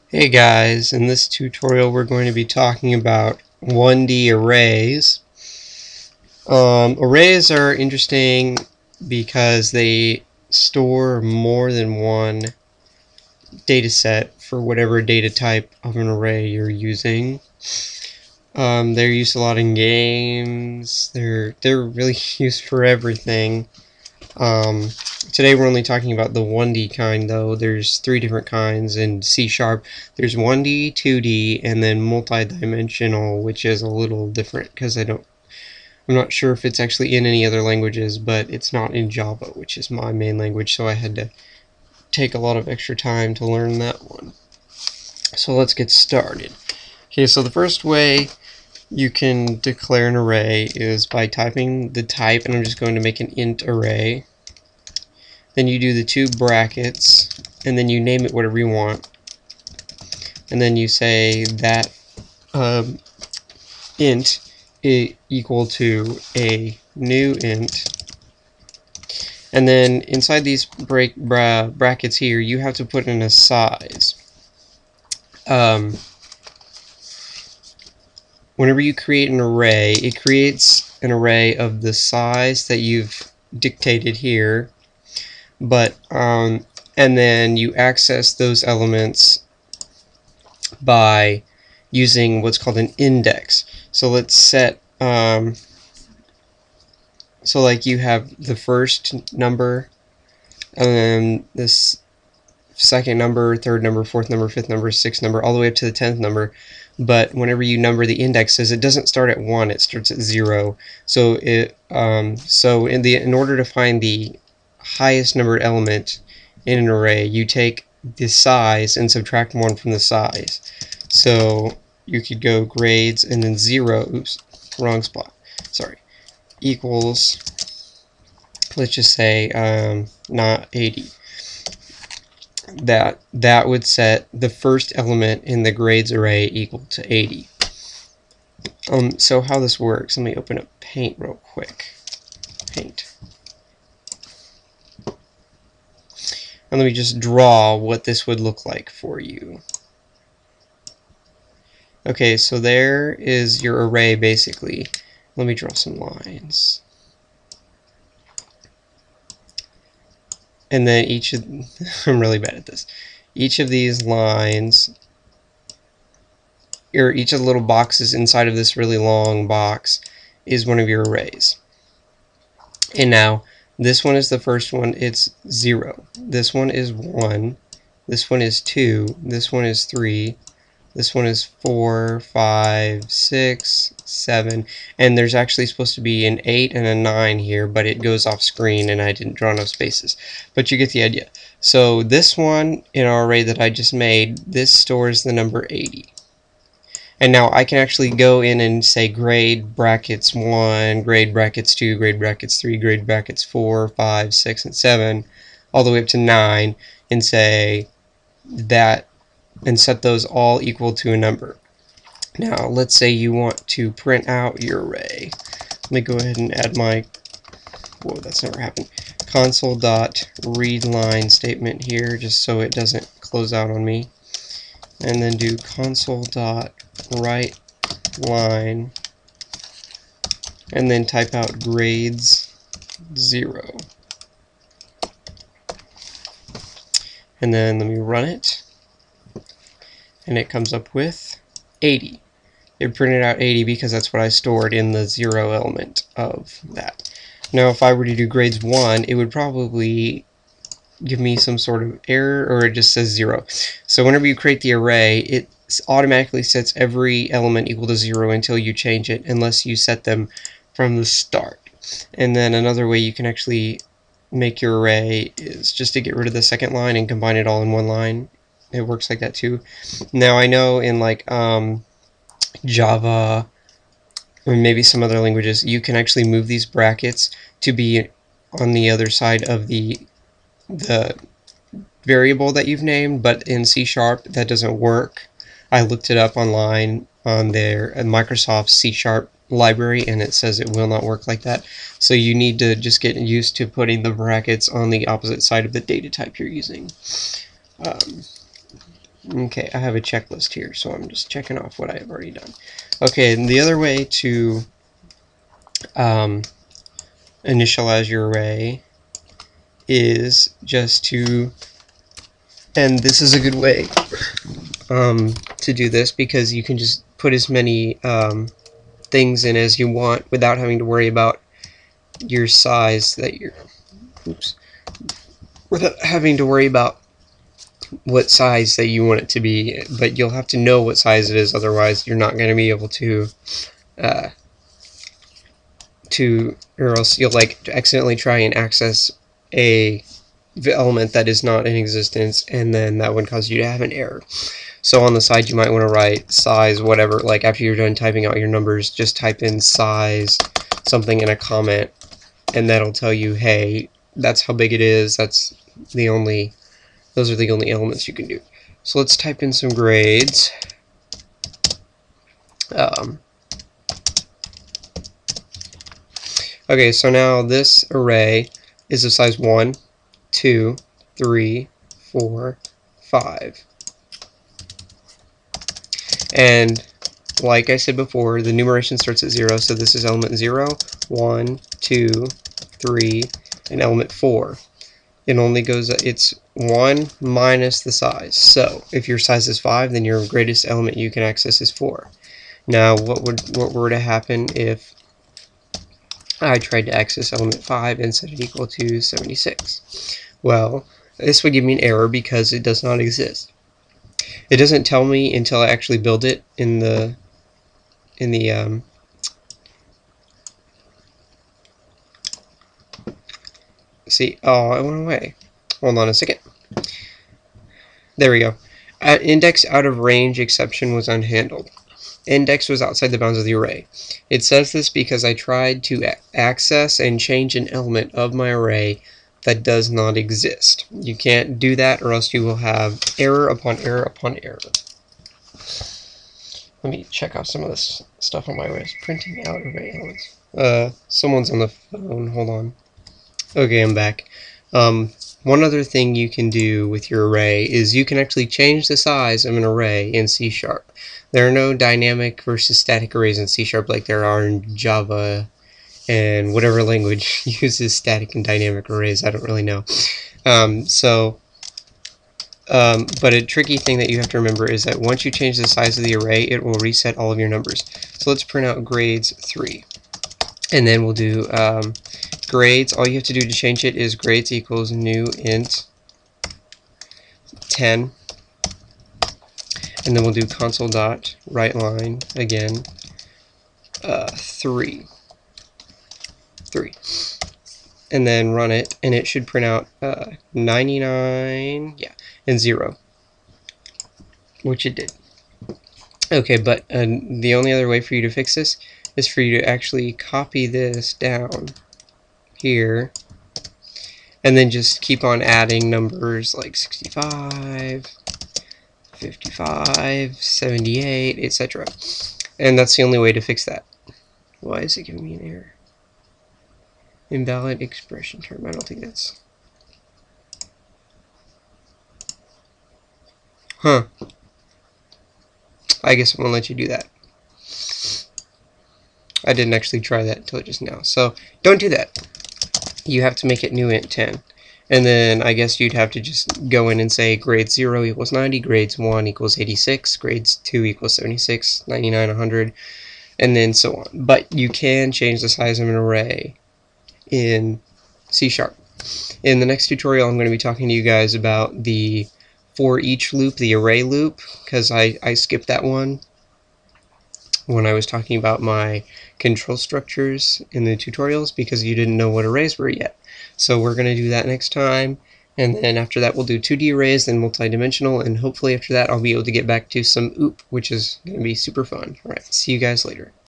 Hey guys, in this tutorial we're going to be talking about 1D arrays. Arrays are interesting because they store more than one data set for whatever data type of an array you're using. They're used a lot in games. They're really used for everything. Today we're only talking about the 1D kind, though. There's three different kinds in C#. There's 1D, 2D, and then multi-dimensional, which is a little different because I'm not sure if it's actually in any other languages, but it's not in Java, which is my main language, so I had to take a lot of extra time to learn that one. So let's get started. Okay, so the first way you can declare an array is by typing the type, and I'm just going to make an int array. Then you do the two brackets, and then you name it whatever you want. And then you say that int is equal to a new int. And then inside these brackets here, you have to put in a size. Whenever you create an array, it creates an array of the size that you've dictated here. But and then you access those elements by using what's called an index. So let's set so like you have the first number, and then this second number, third number, fourth number, fifth number, sixth number, all the way up to the 10th number. But whenever you number the indexes, it doesn't start at 1, it starts at 0. So in order to find the highest numbered element in an array, you take the size and subtract 1 from the size. So you could go grades and then 0, oops, wrong spot, sorry, equals, let's just say not 80. That would set the first element in the grades array equal to 80. So how this works, let me open up Paint real quick. Paint. And let me just draw what this would look like for you. Okay, so there is your array basically. Let me draw some lines. And then each of I'm really bad at this. Each of these lines, or each of the little boxes inside of this really long box, is one of your arrays. And now this one is the first one, it's 0. This one is 1. This one is 2. This one is 3. This one is 4, 5, 6, 7, and there's actually supposed to be an 8 and a 9 here, but it goes off screen and I didn't draw enough spaces. But you get the idea. So this one in our array that I just made, this stores the number 80. And now I can actually go in and say grade brackets 1, grade brackets 2, grade brackets 3, grade brackets 4, 5, 6, and 7, all the way up to 9, and say that, and set those all equal to a number. Now let's say you want to print out your array. Let me go ahead and add my, whoa, that's never happened, console.readLine statement here, just so it doesn't close out on me. And then do console.writeLine, and then type out grades 0. And then let me run it. And it comes up with 80. It printed out 80 because that's what I stored in the 0 element of that. Now if I were to do grades 1, it would probably give me some sort of error, or it just says 0. So whenever you create the array, it automatically sets every element equal to 0 until you change it, unless you set them from the start. And then another way you can actually make your array is just to get rid of the second line and combine it all in one line. It works like that too. Now I know in like Java or maybe some other languages, you can actually move these brackets to be on the other side of the variable that you've named, but in C# that doesn't work. I looked it up online on their Microsoft C# library, and it says it will not work like that. So you need to just get used to putting the brackets on the opposite side of the data type you're using. Okay, I have a checklist here, so I'm just checking off what I've already done. Okay, and the other way to initialize your array is just to, and this is a good way to do this because you can just put as many things in as you want without having to worry about your size that you're, oops, without having to worry about what size that you want it to be, but you'll have to know what size it is, otherwise you're not going to be able to or else you'll like accidentally try and access a element that is not in existence, and then that would cause you to have an error. So on the side you might want to write size whatever, like after you're done typing out your numbers, just type in size something in a comment, and that'll tell you, hey, that's how big it is, those are the only elements you can do. So let's type in some grades. Okay, so now this array is of size 1, 2, 3, 4, 5. And like I said before, the numeration starts at 0, so this is element 0, 1, 2, 3, and element 4. It only goes, it's 1 minus the size. So if your size is 5, then your greatest element you can access is 4. Now what were to happen if I tried to access element 5 and set it equal to 76? Well, this would give me an error because it does not exist. It doesn't tell me until I actually build it in the see, oh, it went away. Hold on a second. There we go. Index out of range exception was unhandled. Index was outside the bounds of the array. It says this because I tried to access and change an element of my array that does not exist. You can't do that, or else you will have error upon error upon error. Let me check off some of this stuff on my list. Printing out array elements. Someone's on the phone. Hold on. Okay, I'm back. One other thing you can do with your array is you can actually change the size of an array in C#. There are no dynamic versus static arrays in C# like there are in Java and whatever language uses static and dynamic arrays. I don't really know. But a tricky thing that you have to remember is that once you change the size of the array, it will reset all of your numbers. So let's print out grades 3. And then we'll do grades. All you have to do to change it is grades equals new int 10. And then we'll do console dot write line again 3. And then run it, and it should print out 99, yeah, and 0, which it did. Okay, but the only other way for you to fix this is for you to actually copy this down here, and then just keep on adding numbers like 65, 55, 78, etc. And that's the only way to fix that. Why is it giving me an error? Invalid expression term. I don't think that's... Huh. I guess I'm going to let you do that. I didn't actually try that until just now. So, don't do that. You have to make it new int 10. And then I guess you'd have to just go in and say grades 0 equals 90, grades 1 equals 86, grades 2 equals 76, 99, 100, and then so on. But you can change the size of an array in C#. In the next tutorial, I'm going to be talking to you guys about the for each loop, the array loop, because I skipped that one when I was talking about my control structures in the tutorials because you didn't know what arrays were yet. So we're going to do that next time, and then after that we'll do 2D arrays, then multidimensional, and hopefully after that I'll be able to get back to some OOP, which is going to be super fun. Alright, see you guys later.